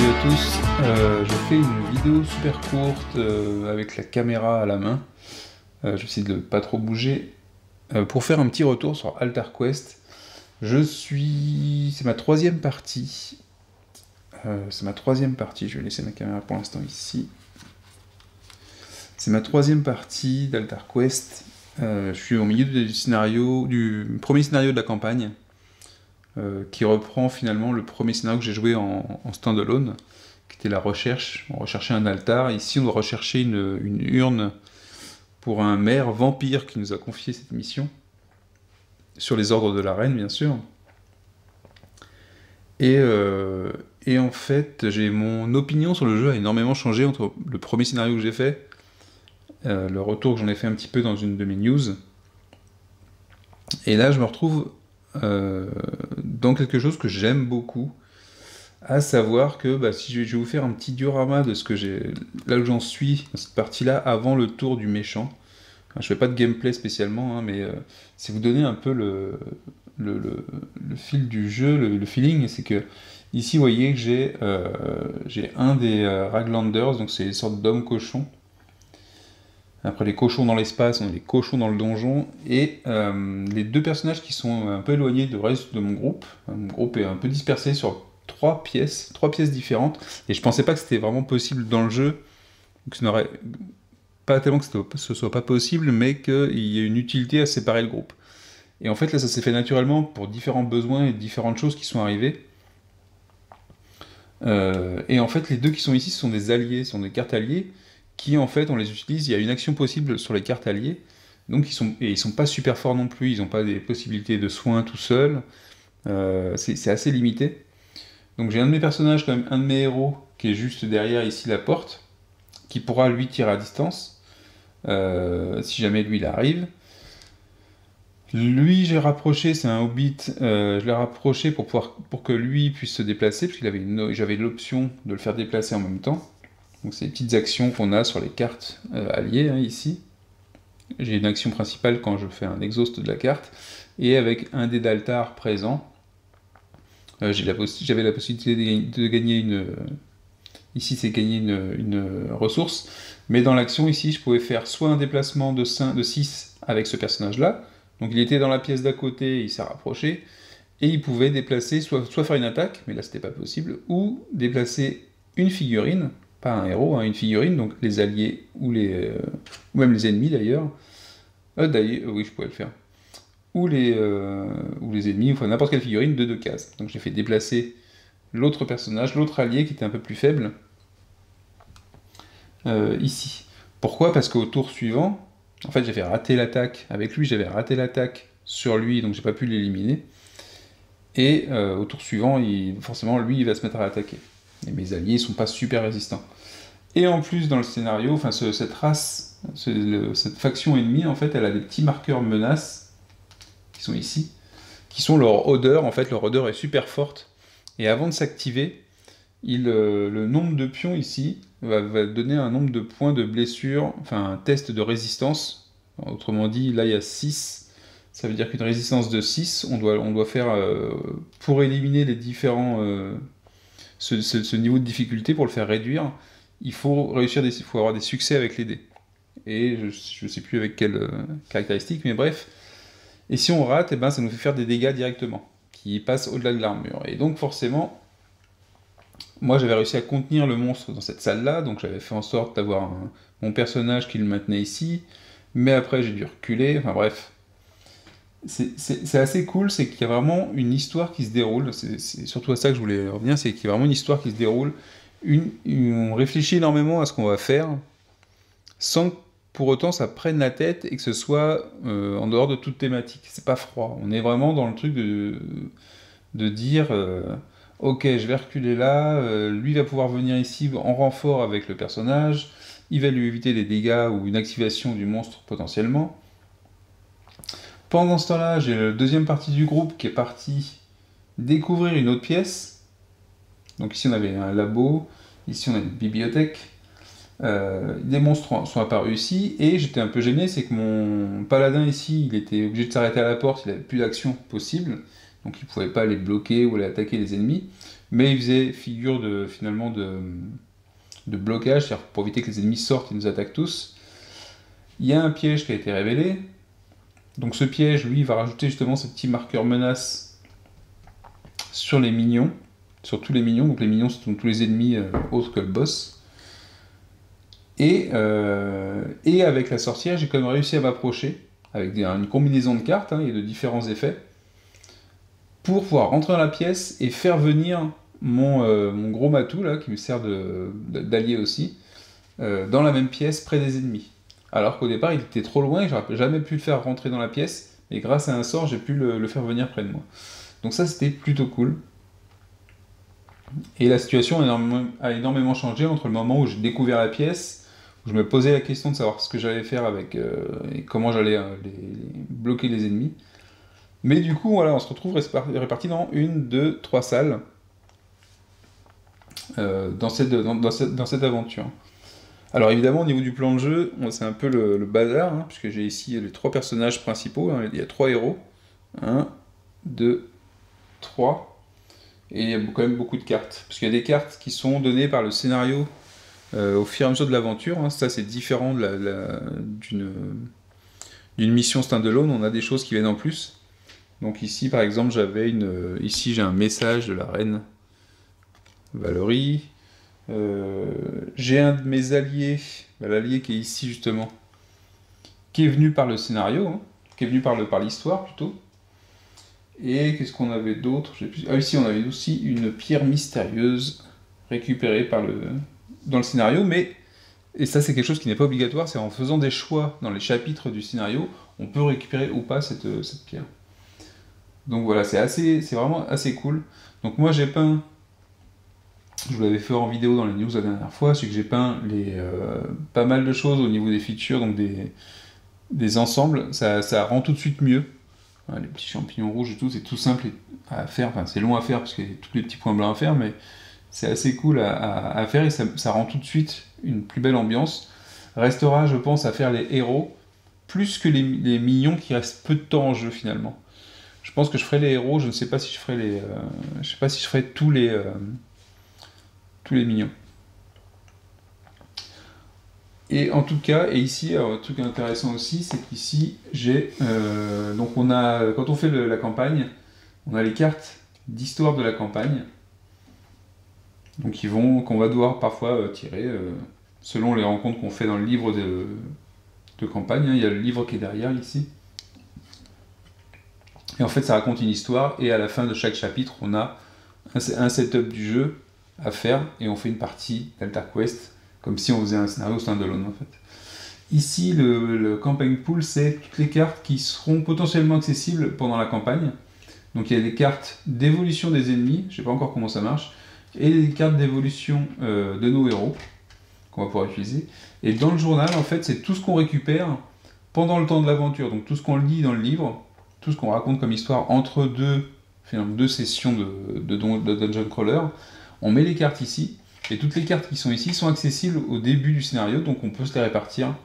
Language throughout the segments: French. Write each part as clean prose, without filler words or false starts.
Salut à tous, je fais une vidéo super courte avec la caméra à la main. Je vais essayer de pas trop bouger pour faire un petit retour sur AltarQuest. C'est ma troisième partie. Je vais laisser ma caméra pour l'instant ici. C'est ma troisième partie d'AltarQuest. Je suis au milieu du premier scénario de la campagne. Qui reprend finalement le premier scénario que j'ai joué en standalone, qui était la recherche. On recherchait un altar. Ici, on doit rechercher une urne pour un maire vampire qui nous a confié cette mission, sur les ordres de la reine, bien sûr. Et en fait, mon opinion sur le jeu a énormément changé entre le premier scénario que j'ai fait, le retour que j'en ai fait un petit peu dans une de mes news, et là, je me retrouve dans quelque chose que j'aime beaucoup, à savoir que si je vais vous faire un petit diorama de ce que là où j'en suis dans cette partie-là avant le tour du méchant. Enfin, je fais pas de gameplay spécialement, hein, mais c'est vous donner un peu le fil du jeu, le feeling. C'est que ici, vous voyez que j'ai un des Raglanders, donc c'est une sorte d'homme cochon. Après les cochons dans l'espace, on a les cochons dans le donjon, et les deux personnages qui sont un peu éloignés du reste de mon groupe. Mon groupe est un peu dispersé sur trois pièces différentes, et je pensais pas que c'était vraiment possible dans le jeu, que ce n'aurait pas tellement que ce soit pas possible, mais qu'il y ait une utilité à séparer le groupe. Et en fait là ça s'est fait naturellement pour différents besoins et différentes choses qui sont arrivées. Et en fait les deux qui sont ici, ce sont des alliés, ce sont des cartes alliées, qui en fait on les utilise, il y a une action possible sur les cartes alliées, donc ils sont pas super forts non plus, ils n'ont pas des possibilités de soins tout seuls, c'est assez limité. Donc j'ai un de mes personnages, quand même un de mes héros, qui est juste derrière ici la porte, qui pourra lui tirer à distance, si jamais lui il arrive. Lui j'ai rapproché, c'est un hobbit, je l'ai rapproché pour que lui puisse se déplacer, parce j'avais l'option de le faire déplacer en même temps. Donc c'est les petites actions qu'on a sur les cartes alliées, hein, ici. J'ai une action principale quand je fais un exhaust de la carte, et avec un dé d'altar présent, j'avais la possibilité de gagner une... Ici c'est gagner une ressource, mais dans l'action ici je pouvais faire soit un déplacement de 6 avec ce personnage-là, donc il était dans la pièce d'à côté, il s'est rapproché, et il pouvait déplacer, soit faire une attaque, mais là c'était pas possible, ou déplacer une figurine, pas un héros, hein, une figurine, donc les alliés ou même les ennemis d'ailleurs. Oui, je pouvais le faire. Ou les ennemis, enfin n'importe quelle figurine de 2 cases. Donc j'ai fait déplacer l'autre personnage, l'autre allié qui était un peu plus faible, ici. Pourquoi ? Parce qu'au tour suivant, en fait j'avais raté l'attaque avec lui, j'avais raté l'attaque sur lui, donc j'ai pas pu l'éliminer. Et au tour suivant, forcément lui il va se mettre à attaquer. Et mes alliés sont pas super résistants. Et en plus dans le scénario, enfin cette race, cette faction ennemie, en fait, elle a des petits marqueurs menaces qui sont ici, qui sont leur odeur. En fait, leur odeur est super forte. Et avant de s'activer, le nombre de pions ici va donner un nombre de points de blessure, enfin un test de résistance. Autrement dit, là il y a 6. Ça veut dire qu'une résistance de 6, on doit faire pour éliminer les différents ce niveau de difficulté, pour le faire réduire, il faut avoir des succès avec les dés. Et je sais plus avec quelles caractéristiques, mais bref. Et si on rate, ça nous fait faire des dégâts directement, qui passent au-delà de l'armure. Et donc forcément, moi j'avais réussi à contenir le monstre dans cette salle-là, donc j'avais fait en sorte d'avoir mon personnage qui le maintenait ici, mais après j'ai dû reculer, enfin bref. C'est assez cool, c'est qu'il y a vraiment une histoire qui se déroule, c'est surtout à ça que je voulais revenir, c'est qu'il y a vraiment une histoire qui se déroule, on réfléchit énormément à ce qu'on va faire, sans que pour autant ça prenne la tête et que ce soit en dehors de toute thématique. C'est pas froid, on est vraiment dans le truc de dire ok, je vais reculer là, lui va pouvoir venir ici en renfort avec le personnage, il va lui éviter des dégâts ou une activation du monstre potentiellement. Pendant ce temps-là, j'ai la deuxième partie du groupe qui est partie découvrir une autre pièce. Donc ici on avait un labo, ici on a une bibliothèque. Des monstres sont apparus ici, et j'étais un peu gêné, c'est que mon paladin ici, il était obligé de s'arrêter à la porte, il n'avait plus d'action possible, donc il ne pouvait pas aller bloquer ou aller attaquer les ennemis. mais il faisait figure finalement de blocage, c'est-à-dire pour éviter que les ennemis sortent et nous attaquent tous. Il y a un piège qui a été révélé. Donc ce piège, lui, va rajouter justement ce petit marqueur menace sur les minions, sur tous les minions. Donc les minions, ce sont tous les ennemis autres que le boss. Et avec la sorcière, j'ai quand même réussi à m'approcher avec une combinaison de cartes et de différents effets pour pouvoir rentrer dans la pièce et faire venir mon gros matou, là, qui me sert d'allié aussi, dans la même pièce près des ennemis. Alors qu'au départ, il était trop loin et j'aurais jamais pu le faire rentrer dans la pièce, et grâce à un sort, j'ai pu le faire venir près de moi. Donc ça, c'était plutôt cool. Et la situation a énormément changé entre le moment où j'ai découvert la pièce, où je me posais la question de savoir ce que j'allais faire avec et comment j'allais bloquer les ennemis. Mais du coup, voilà, on se retrouve répartis dans 1, 2, 3 salles dans cette aventure. Alors évidemment, au niveau du plan de jeu, c'est un peu le bazar, puisque j'ai ici les 3 personnages principaux, il y a 3 héros. 1, 2, 3. Et il y a quand même beaucoup de cartes. Parce qu'il y a des cartes qui sont données par le scénario au fur et à mesure de l'aventure. Ça, c'est différent d'une mission standalone. On a des choses qui viennent en plus. Donc ici, par exemple, ici, j'ai un message de la reine Valerie. J'ai un de mes alliés, l'allié qui est ici justement, qui est venu par le scénario, qui est venu par l'histoire plutôt. Et qu'est-ce qu'on avait d'autre? Ah, ici on avait aussi une pierre mystérieuse récupérée dans le scénario, et ça c'est quelque chose qui n'est pas obligatoire, c'est en faisant des choix dans les chapitres du scénario, on peut récupérer ou pas cette pierre. Donc voilà, c'est vraiment assez cool. Donc moi j'ai peint, je vous l'avais fait en vidéo dans les news la dernière fois, c'est que j'ai peint pas mal de choses au niveau des features, donc des ensembles, ça rend tout de suite mieux. Les petits champignons rouges et tout, c'est tout simple à faire, enfin c'est long à faire parce qu'il y a tous les petits points blancs à faire, mais c'est assez cool à faire et ça rend tout de suite une plus belle ambiance. Restera, je pense, à faire les héros, plus que les mignons qui restent peu de temps en jeu finalement. Je pense que je ferai les héros, je ne sais pas si je ferai je sais pas si je ferai tous les mignons. Et en tout cas, et ici, un truc intéressant aussi, c'est qu'ici, donc quand on fait la campagne, on a les cartes d'histoire de la campagne, donc qu'on va devoir parfois tirer, selon les rencontres qu'on fait dans le livre de campagne. Il y a le livre qui est derrière, ici. Et en fait, ça raconte une histoire, et à la fin de chaque chapitre, on a un setup du jeu à faire, et on fait une partie d'AltarQuest, comme si on faisait un scénario standalone en fait. Ici, le campaign pool, c'est toutes les cartes qui seront potentiellement accessibles pendant la campagne. Donc il y a des cartes d'évolution des ennemis, je ne sais pas encore comment ça marche, et des cartes d'évolution de nos héros, qu'on va pouvoir utiliser. Et dans le journal, en fait, c'est tout ce qu'on récupère pendant le temps de l'aventure, donc tout ce qu'on lit dans le livre, tout ce qu'on raconte comme histoire entre deux sessions de Dungeon Crawler. On met les cartes ici, et toutes les cartes qui sont ici sont accessibles au début du scénario, donc on peut se les répartir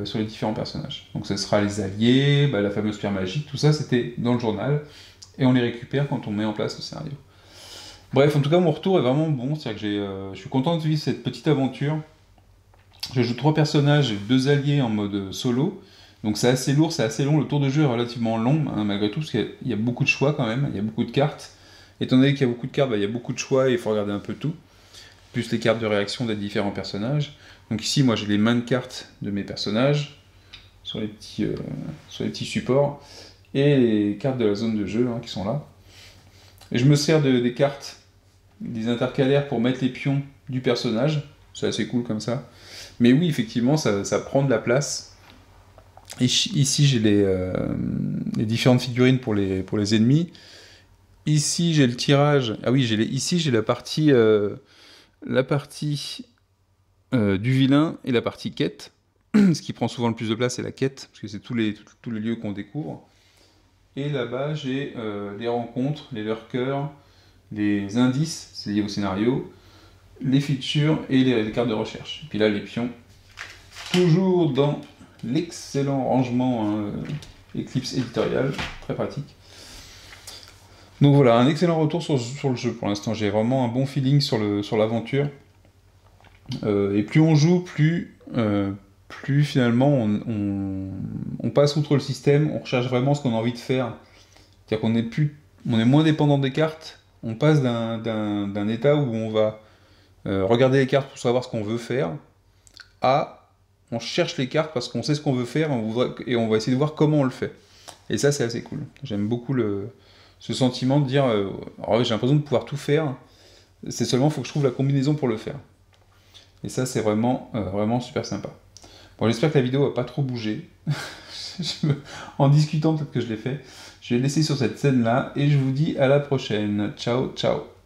sur les différents personnages. Donc ce sera les alliés, la fameuse pierre magique, tout ça c'était dans le journal, et on les récupère quand on met en place le scénario. Bref, en tout cas mon retour est vraiment bon, c'est-à-dire que je suis content de vivre cette petite aventure. Je joue 3 personnages et 2 alliés en mode solo, donc c'est assez lourd, c'est assez long, le tour de jeu est relativement long, malgré tout, parce qu'il y a beaucoup de choix quand même, il y a beaucoup de cartes. Étant donné qu'il y a beaucoup de cartes, il y a beaucoup de choix et il faut regarder un peu tout. Plus les cartes de réaction des différents personnages. Donc ici, moi j'ai les mains de cartes de mes personnages sur les petits supports et les cartes de la zone de jeu qui sont là. Et je me sers des cartes, des intercalaires pour mettre les pions du personnage. C'est assez cool comme ça. Mais oui, effectivement, ça prend de la place. Et ici, j'ai les différentes figurines pour les ennemis. Ici, j'ai le tirage. Ah oui, ici, j'ai la partie du vilain et la partie quête. Ce qui prend souvent le plus de place, c'est la quête, parce que c'est tous les lieux qu'on découvre. Et là-bas, j'ai les rencontres, les lurkers, les indices, c'est lié au scénario, les features et les cartes de recherche. Et puis là, les pions, toujours dans l'excellent rangement Eclipse éditorial, très pratique. Donc voilà, un excellent retour sur le jeu pour l'instant. J'ai vraiment un bon feeling sur l'aventure. Et plus on joue, plus finalement on passe outre le système, on recherche vraiment ce qu'on a envie de faire. C'est-à-dire on est moins dépendant des cartes, on passe d'un état où on va regarder les cartes pour savoir ce qu'on veut faire, à on cherche les cartes parce qu'on sait ce qu'on veut faire et on va essayer de voir comment on le fait. Et ça, c'est assez cool. J'aime beaucoup ce sentiment de dire alors ouais, j'ai l'impression de pouvoir tout faire, c'est seulement il faut que je trouve la combinaison pour le faire. Et ça, c'est vraiment super sympa. Bon, j'espère que la vidéo va pas trop bouger. En discutant, peut-être que je l'ai fait. Je vais laisser sur cette scène-là et je vous dis à la prochaine. Ciao, ciao.